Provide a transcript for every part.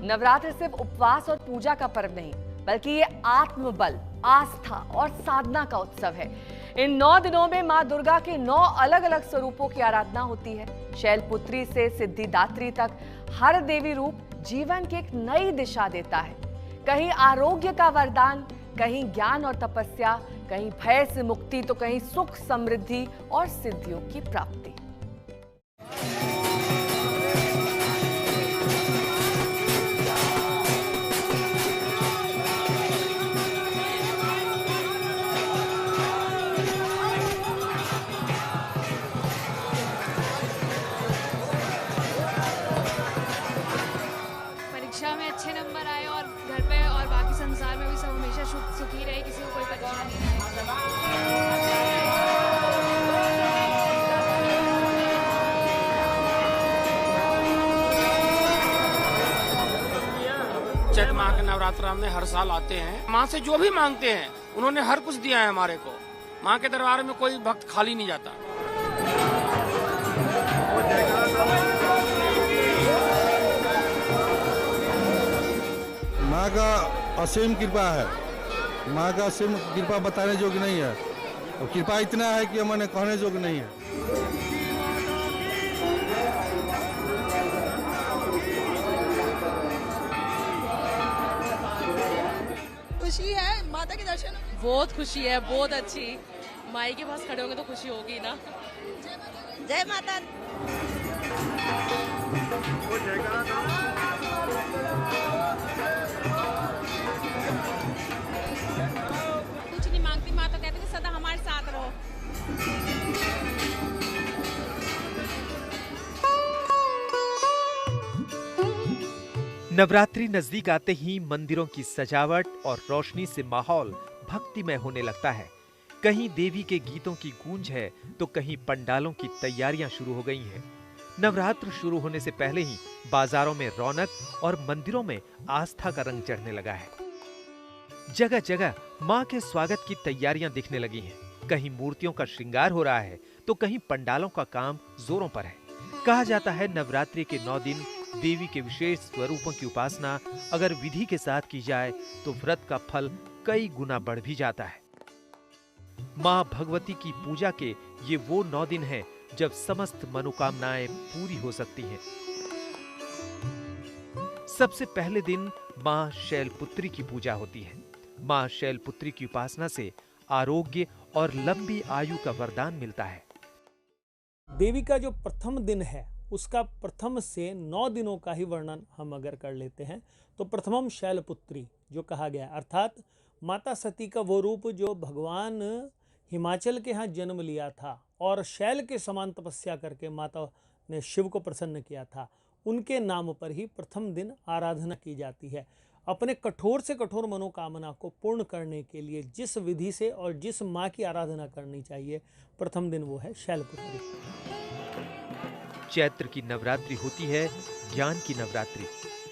नवरात्र सिर्फ उपवास और पूजा का पर्व नहीं, बल्कि ये आत्मबल, आस्था और साधना का उत्सव है। इन 9 दिनों में मां दुर्गा के 9 अलग अलग स्वरूपों की आराधना होती है। शैलपुत्री से सिद्धिदात्री तक हर देवी रूप जीवन की एक नई दिशा देता है। कहीं आरोग्य का वरदान, कहीं ज्ञान और तपस्या, कहीं भय से मुक्ति, तो कहीं सुख, समृद्धि और सिद्धियों की प्राप्ति। परीक्षा में अच्छे नंबर आए और घर पे और बाकी संसार में भी सब हमेशा सुखी रहे, किसी को कोई परेशानी नहीं आए। चैत माह के नवरात्र में हर साल आते हैं। माँ से जो भी मांगते हैं उन्होंने हर कुछ दिया है हमारे को। माँ के दरबार में कोई भक्त खाली नहीं जाता। माँ का असीम कृपा है। माँ का असीम कृपा बताने योग्य नहीं है, और कृपा इतना है कि मैंने कहने योग्य नहीं है। खुशी है माता के दर्शन, बहुत खुशी है, बहुत अच्छी। माई के पास खड़े होंगे तो खुशी होगी ना। जय माता। कुछ नहीं मांगती, माँ तो कहती है सदा हमारे साथ रहो। नवरात्रि नजदीक आते ही मंदिरों की सजावट और रोशनी से माहौल भक्तिमय होने लगता है। कहीं देवी के गीतों की गूंज है तो कहीं पंडालों की तैयारियां शुरू हो गई हैं। नवरात्र शुरू होने से पहले ही बाजारों में रौनक और मंदिरों में आस्था का रंग चढ़ने लगा है। जगह जगह मां के स्वागत की तैयारियां दिखने लगी हैं। कहीं मूर्तियों का श्रृंगार हो रहा है तो कहीं पंडालों का काम जोरों पर है। कहा जाता है नवरात्रि के 9 दिन देवी के विशेष स्वरूपों की उपासना अगर विधि के साथ की जाए तो व्रत का फल कई गुना बढ़ भी जाता है। मां भगवती की पूजा के ये वो 9 दिन हैं जब समस्त मनोकामनाएं पूरी हो सकती हैं। सबसे पहले दिन मां शैलपुत्री की पूजा होती है। मां शैलपुत्री की उपासना से आरोग्य और लंबी आयु का वरदान मिलता है। देवी का जो प्रथम दिन है उसका प्रथम से 9 दिनों का ही वर्णन हम अगर कर लेते हैं तो प्रथमम शैलपुत्री जो कहा गया, अर्थात माता सती का वो रूप जो भगवान हिमाचल के यहाँ जन्म लिया था और शैल के समान तपस्या करके माता ने शिव को प्रसन्न किया था, उनके नाम पर ही प्रथम दिन आराधना की जाती है। अपने कठोर से कठोर मनोकामना को पूर्ण करने के लिए जिस विधि से और जिस माँ की आराधना करनी चाहिए, प्रथम दिन वो है शैलपुत्री। चैत्र की नवरात्रि होती है ज्ञान की नवरात्रि।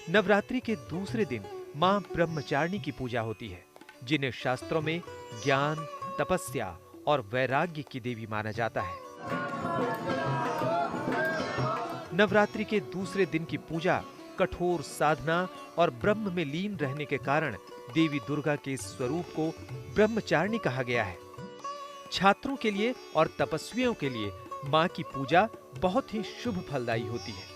नवरात्रि के दूसरे दिन मां ब्रह्मचारिणी की पूजा होती है, जिन्हें शास्त्रों में ज्ञान, तपस्या और वैराग्य की देवी माना जाता है। नवरात्रि के दूसरे दिन की पूजा कठोर साधना और ब्रह्म में लीन रहने के कारण देवी दुर्गा के स्वरूप को ब्रह्मचारिणी कहा गया है। छात्रों के लिए और तपस्वियों के लिए मां की पूजा बहुत ही शुभ फलदायी होती है।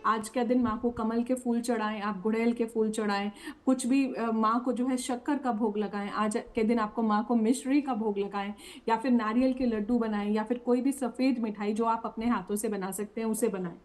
आज के दिन माँ को कमल के फूल चढ़ाएं, आप गुड़हल के फूल चढ़ाएं, कुछ भी माँ को जो है शक्कर का भोग लगाएं। आज के दिन आपको माँ को मिश्री का भोग लगाएं, या फिर नारियल के लड्डू बनाएं, या फिर कोई भी सफ़ेद मिठाई जो आप अपने हाथों से बना सकते हैं उसे बनाएं।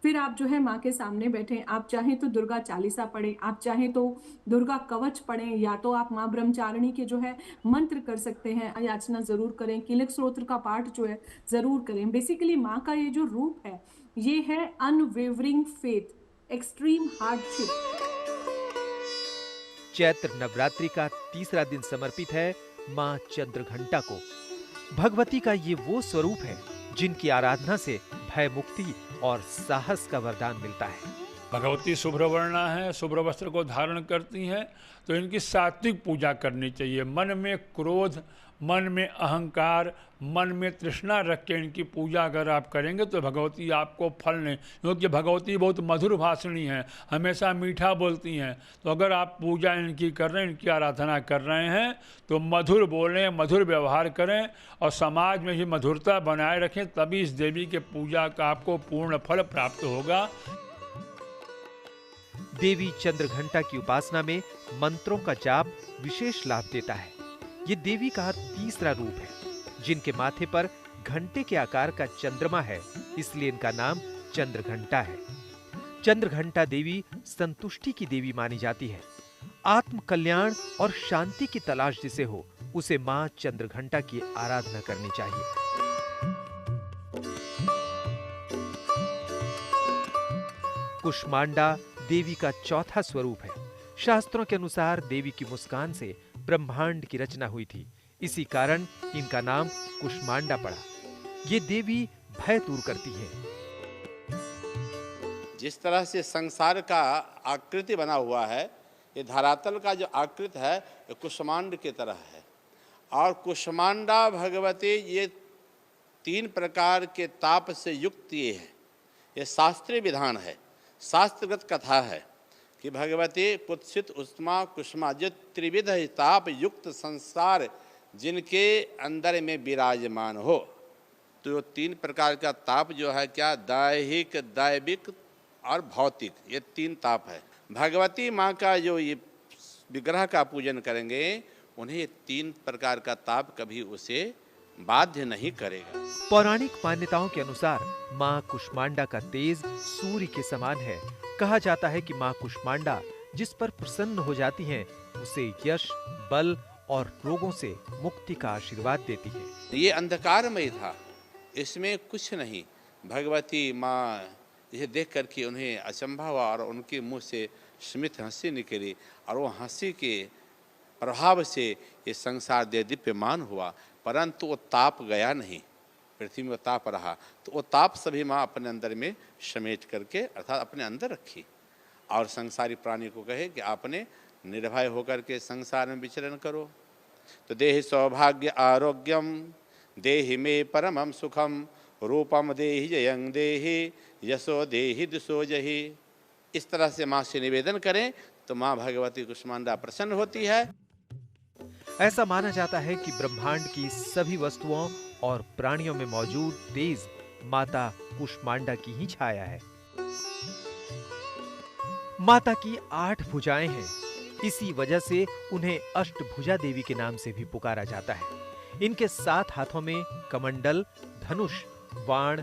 फिर आप जो है माँ के सामने बैठें। आप चाहें तो दुर्गा चालीसा पढ़ें, आप चाहें तो दुर्गा कवच पढ़ें, या तो आप माँ ब्रह्मचारिणी के जो है मंत्र कर सकते हैं, याचना जरूर करें, कीलक स्तोत्र का पाठ जो है जरूर करें। बेसिकली माँ का ये जो रूप है ये है unwavering faith, extreme hardship. Chaitra Navratri का तीसरा दिन समर्पित है मां चंद्रघंटा को। भगवती का ये वो स्वरूप है जिनकी आराधना से भय मुक्ति और साहस का वरदान मिलता है। भगवती शुभ्रवर्णा है, शुभ्र वस्त्र को धारण करती हैं, तो इनकी सात्विक पूजा करनी चाहिए। मन में क्रोध, मन में अहंकार, मन में तृष्णा रख के इनकी पूजा अगर आप करेंगे तो भगवती आपको फल नहीं, क्योंकि भगवती बहुत मधुर भाषिणी हैं, हमेशा मीठा बोलती हैं। तो अगर आप पूजा इनकी कर रहे हैं, इनकी आराधना कर रहे हैं, तो मधुर बोलें, मधुर व्यवहार करें और समाज में ही मधुरता बनाए रखें, तभी इस देवी के पूजा का आपको पूर्ण फल प्राप्त होगा। देवी चंद्रघंटा की उपासना में मंत्रों का जाप विशेष लाभ देता है। ये देवी का तीसरा रूप है, जिनके माथे पर घंटे के आकार का चंद्रमा है, इसलिए इनका नाम चंद्रघंटा है। चंद्रघंटा देवी संतुष्टि की देवी मानी जाती है। आत्म कल्याण और शांति की तलाश जिसे हो, उसे मां चंद्रघंटा की आराधना करनी चाहिए। कुष्मांडा देवी का चौथा स्वरूप है। शास्त्रों के अनुसार देवी की मुस्कान से ब्रह्मांड की रचना हुई थी, इसी कारण इनका नाम कुष्मांडा पड़ा। ये देवी भय दूर करती है। जिस तरह से संसार का आकृति बना हुआ है, ये धरातल का जो आकृति है ये कुष्मांड की तरह है। और कुष्मांडा भगवती ये 3 प्रकार के ताप से युक्त ये है। ये शास्त्रीय विधान है, शास्त्रगत कथा है कि भगवती कुत्सित उष्मा कुष्माजित त्रिविध ताप युक्त संसार जिनके अंदर में विराजमान हो। तो 3 प्रकार का ताप जो है क्या, दैहिक, दैविक और भौतिक, ये 3 ताप है। भगवती माँ का जो ये विग्रह का पूजन करेंगे, उन्हें ये 3 प्रकार का ताप कभी उसे बाध्य नहीं करेगा। पौराणिक मान्यताओं के अनुसार मां कुष्मांडा का तेज सूर्य के समान है। कहा जाता है कि मां कुष्मांडा जिस पर प्रसन्न हो जाती हैं, उसे यश, बल और रोगों से मुक्ति का आशीर्वाद देती है। ये अंधकारमय था, इसमें कुछ नहीं। भगवती माँ यह देख करके उन्हें अचंभा हुआ और उनके मुंह से स्मित हंसी निकली, और वो हंसी के प्रभाव से ये संसार देदीप्यमान हुआ, परंतु वो ताप गया नहीं, पृथ्वी में ताप रहा। तो वो ताप सभी माँ अपने अंदर में समेट करके अर्थात अपने अंदर रखी, और संसारी प्राणी को कहे कि आपने निर्भय होकर के संसार में विचरण करो। तो देहि सौभाग्य आरोग्यम देहि मे परमम सुखम रूपम देहि जयं देहि यशो देहि दिशो जहि। इस तरह से माँ से निवेदन करें तो माँ भगवती कुष्मांडा प्रसन्न होती है। ऐसा माना जाता है कि ब्रह्मांड की सभी वस्तुओं और प्राणियों में मौजूद तेज माता कुष्मांडा की ही छाया है। माता की 8 भुजाएं हैं, इसी वजह से उन्हें अष्टभुजा देवी के नाम से भी पुकारा जाता है। इनके 7 हाथों में कमंडल, धनुष, बाण,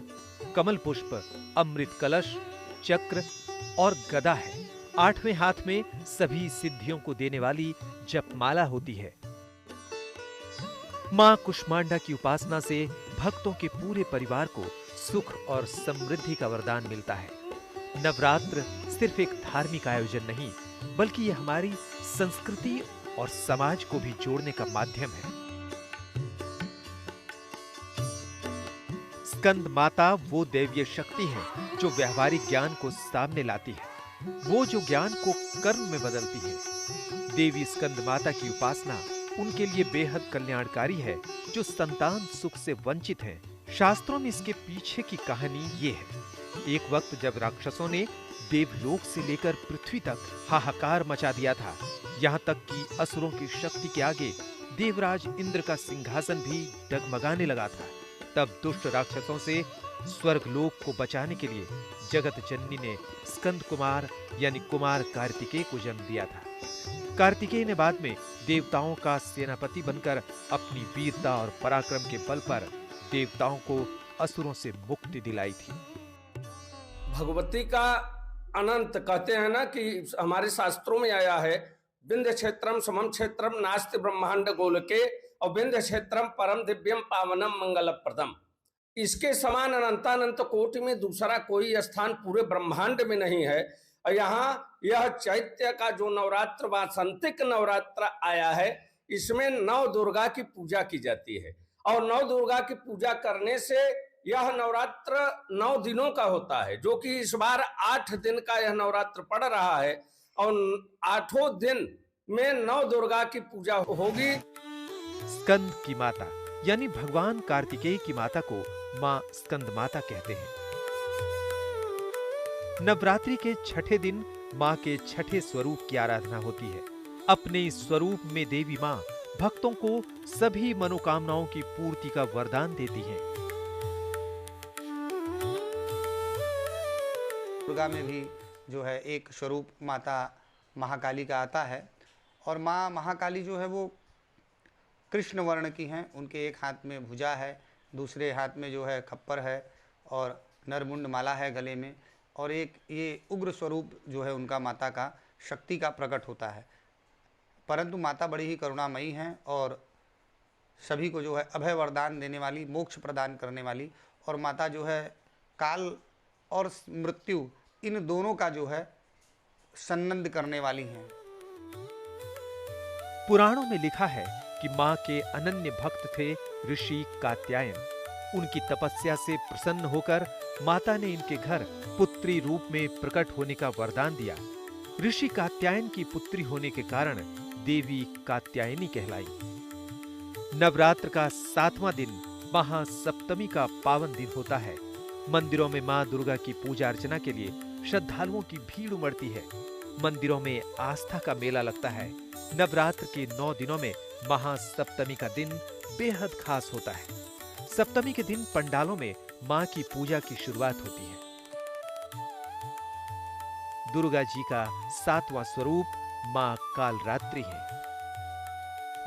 कमल पुष्प, अमृत कलश, चक्र और गदा है। 8वें हाथ में सभी सिद्धियों को देने वाली जपमाला होती है। मां कुष्मांडा की उपासना से भक्तों के पूरे परिवार को सुख और समृद्धि का वरदान मिलता है। नवरात्र सिर्फ एक धार्मिक आयोजन नहीं, बल्कि यह हमारी संस्कृति और समाज को भी जोड़ने का माध्यम है। स्कंद माता वो दैवीय शक्ति है जो व्यवहारिक ज्ञान को सामने लाती है, वो जो ज्ञान को कर्म में बदलती है। देवी स्कंद माता की उपासना उनके लिए बेहद कल्याणकारी है जो संतान सुख से वंचित हैं। शास्त्रों में इसके पीछे की कहानी ये है। एक वक्त जब राक्षसों ने देवलोक से लेकर पृथ्वी तक हाहाकार मचा दिया था, यहाँ तक कि असुरों की शक्ति के आगे देवराज इंद्र का सिंहासन भी डगमगाने लगा था। तब दुष्ट राक्षसों से स्वर्गलोक को बचाने के लिए जगत जननी ने स्कंद कुमार यानी कुमार कार्तिकेय को जन्म दिया था। कार्तिकेय ने बाद में देवताओं का सेनापति बनकर अपनी वीरता और पराक्रम के बल पर देवताओं को असुरों से मुक्ति दिलाई थी। भगवती का अनंत कहते हैं ना कि हमारे शास्त्रों में आया है, विंध्य क्षेत्रम समम क्षेत्रम नास्ति ब्रह्मांड गोलके और विंध्य क्षेत्रम परम दिव्यम पावनम मंगलप्रदम। इसके समान अनंतानंत कोटि में दूसरा कोई स्थान पूरे ब्रह्मांड में नहीं है। और यहाँ यह चैत्य का जो नवरात्र वासंतिक नवरात्र आया है, इसमें 9 दुर्गा की पूजा की जाती है। और 9 दुर्गा की पूजा करने से यह नवरात्र 9 दिनों का होता है, जो कि इस बार 8 दिन का यह नवरात्र पड़ रहा है और 8 दिन में 9 दुर्गा की पूजा होगी। स्कंद की माता यानी भगवान कार्तिकेय की माता को मां स्कंद माता कहते हैं। नवरात्रि के छठे दिन मां के छठे स्वरूप की आराधना होती है। अपने इस स्वरूप में देवी मां भक्तों को सभी मनोकामनाओं की पूर्ति का वरदान देती हैं। दुर्गा में भी जो है एक स्वरूप माता महाकाली का आता है और माँ महाकाली जो है वो कृष्ण वर्ण की हैं। उनके एक हाथ में भुजा है, दूसरे हाथ में जो है खप्पर है और नरमुंड माला है गले में, और एक ये उग्र स्वरूप जो है उनका माता का शक्ति का प्रकट होता है। परंतु माता बड़ी ही करुणामयी हैं और सभी को जो है अभय वरदान देने वाली, मोक्ष प्रदान करने वाली, और माता जो है काल और मृत्यु इन दोनों का जो है संनंद करने वाली हैं। पुराणों में लिखा है कि मां के अनन्य भक्त थे ऋषि कात्यायन। उनकी तपस्या से प्रसन्न होकर माता ने इनके घर पुत्री रूप में प्रकट होने का वरदान दिया। ऋषि कात्यायन की पुत्री होने के कारण देवी कात्यायनी कहलाई। नवरात्र का 7वां दिन महासप्तमी का पावन दिन होता है। मंदिरों में मां दुर्गा की पूजा अर्चना के लिए श्रद्धालुओं की भीड़ उमड़ती है। मंदिरों में आस्था का मेला लगता है। नवरात्र के 9 दिनों में महासप्तमी का दिन बेहद खास होता है। सप्तमी के दिन पंडालों में मां की पूजा की शुरुआत होती है। दुर्गा जी का 7वां स्वरूप मां कालरात्रि है।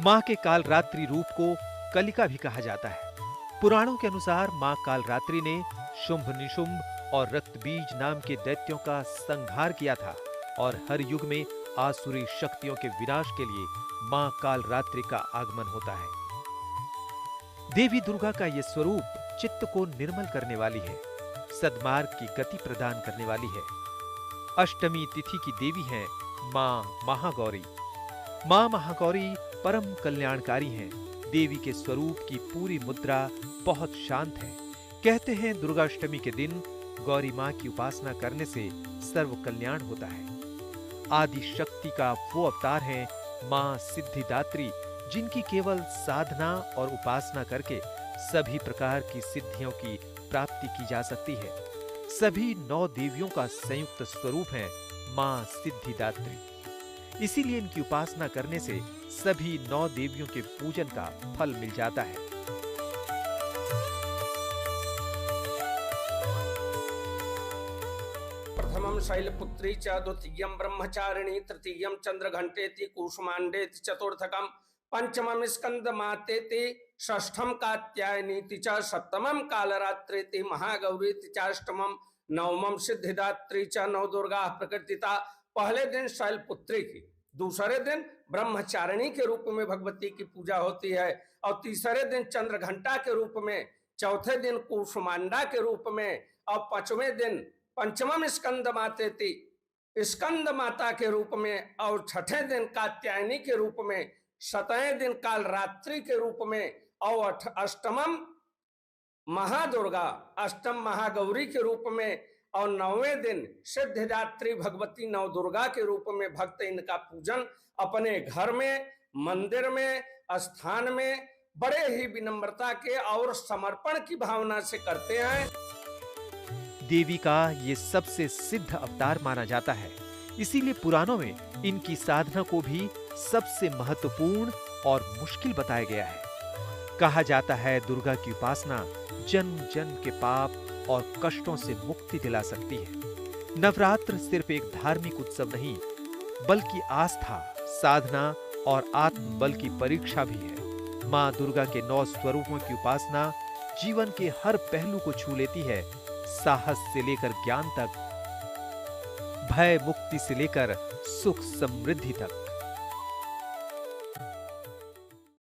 मां के कालरात्रि रूप को कलिका भी कहा जाता है। पुराणों के अनुसार मां कालरात्रि ने शुंभ निशुंभ और रक्तबीज नाम के दैत्यों का संहार किया था और हर युग में आसुरी शक्तियों के विनाश के लिए मां कालरात्रि का आगमन होता है। देवी दुर्गा का यह स्वरूप चित्त को निर्मल करने वाली है, सद्मार्ग की गति प्रदान करने वाली है। अष्टमी तिथि की देवी हैं मां महागौरी। मां महागौरी परम कल्याणकारी हैं। देवी के स्वरूप की पूरी मुद्रा बहुत शांत है। कहते हैं दुर्गाष्टमी के दिन गौरी मां की उपासना करने से सर्व कल्याण होता है। आदि शक्ति का वो अवतार है मां सिद्धिदात्री, जिनकी केवल साधना और उपासना करके सभी प्रकार की सिद्धियों की प्राप्ति की जा सकती है। सभी 9 देवियों का संयुक्त स्वरूप है मां सिद्धिदात्री। इसीलिए इनकी उपासना करने से सभी 9 देवियों के पूजन का फल मिल जाता है। प्रथमं शैलपुत्री च, द्वितीयं ब्रह्मचारिणी, तृतीयं चंद्रघंटेति, कूष्मांडेति, चतुर्थकं पंचमं स्कंदमातेति, षष्ठम कात्यायनीति च, सप्तमं कालरात्रेति, महागौरीति च, अष्टमं नवमं सिद्धिदात्री च। 9 दुर्गा प्रकृतिता। पहले दिन शैलपुत्री की, दूसरे दिन ब्रह्मचारिणी के रूप में भगवती की पूजा होती है और तीसरे दिन चंद्रघंटा के रूप में, चौथे दिन कूष्मांडा के रूप में और 5वें दिन पंचमम स्कंद मातेति, स्कंद माता के रूप में और 6ठे दिन कात्यायनी के रूप में, 7वें दिन कालरात्रि के रूप में और अष्टमम महादुर्गा, अष्टम महागौरी के रूप में और 9वें दिन सिद्धिदात्री भगवती 9 दुर्गा के रूप में भक्त इनका पूजन अपने घर में, मंदिर में, स्थान में बड़े ही विनम्रता के और समर्पण की भावना से करते हैं। देवी का ये सबसे सिद्ध अवतार माना जाता है। इसीलिए पुराणों में इनकी साधना को भी सबसे महत्वपूर्ण और मुश्किल बताया गया है। कहा जाता है दुर्गा की उपासना जन्म जन्म के पाप और कष्टों से मुक्ति दिला सकती है। नवरात्र सिर्फ एक धार्मिक उत्सव नहीं, बल्कि आस्था, साधना और आत्मबल की परीक्षा भी है। मां दुर्गा के 9 स्वरूपों की उपासना जीवन के हर पहलू को छू लेती है, साहस से लेकर ज्ञान तक, भय मुक्ति से लेकर सुख समृद्धि तक।